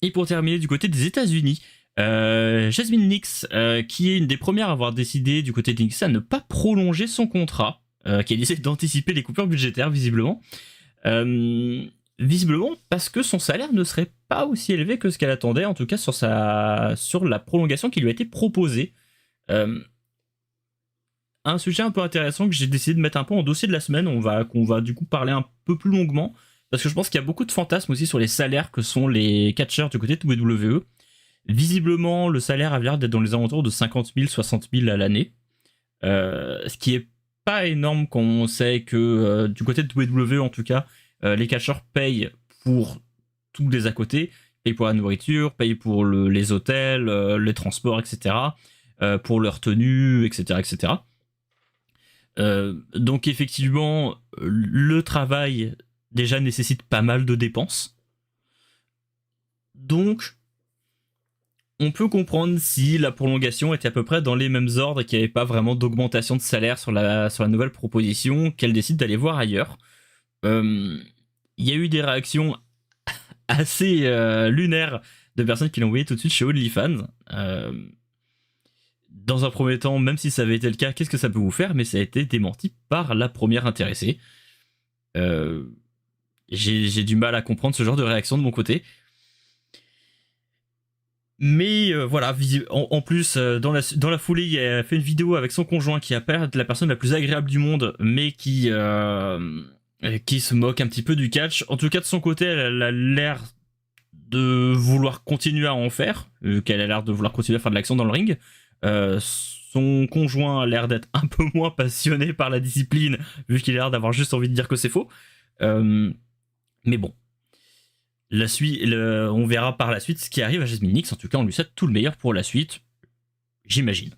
Et pour terminer, du côté des États-Unis, Jasmine Nix, qui est une des premières à avoir décidé du côté de Nix à ne pas prolonger son contrat, qui a décidé d'anticiper les coupures budgétaires, visiblement. Visiblement parce que son salaire ne serait pas aussi élevé que ce qu'elle attendait, en tout cas sur la prolongation qui lui a été proposée. Un sujet un peu intéressant que j'ai décidé de mettre un peu en dossier de la semaine, qu'on va du coup parler un peu plus longuement, parce que je pense qu'il y a beaucoup de fantasmes aussi sur les salaires que sont les catcheurs du côté de WWE. Visiblement, le salaire a l'air d'être dans les alentours de 50 000, 60 000 à l'année, ce qui est pas énorme quand on sait que du côté de WWE en tout cas, les catcheurs payent pour tous les à côté, payent pour la nourriture, payent pour les hôtels, les transports, etc., pour leur tenue, etc., etc. Donc effectivement, le travail déjà nécessite pas mal de dépenses. Donc, on peut comprendre si la prolongation était à peu près dans les mêmes ordres et qu'il n'y avait pas vraiment d'augmentation de salaire sur la nouvelle proposition, qu'elle décide d'aller voir ailleurs. Il y a eu des réactions assez lunaires de personnes qui l'ont envoyé tout de suite chez OnlyFans. Dans un premier temps, même si ça avait été le cas, qu'est-ce que ça peut vous faire? Mais ça a été démenti par la première intéressée. J'ai du mal à comprendre ce genre de réaction de mon côté. Mais voilà, en plus, dans la foulée, il a fait une vidéo avec son conjoint qui a pas la personne la plus agréable du monde, mais qui se moque un petit peu du catch. En tout cas, de son côté, elle a l'air de vouloir continuer à en faire, qu'elle a l'air de vouloir continuer à faire de l'action dans le ring. Son conjoint a l'air d'être un peu moins passionné par la discipline, vu qu'il a l'air d'avoir juste envie de dire que c'est faux. Mais bon. On verra par la suite ce qui arrive à Jasmine Nix. En tout cas, on lui souhaite tout le meilleur pour la suite, j'imagine.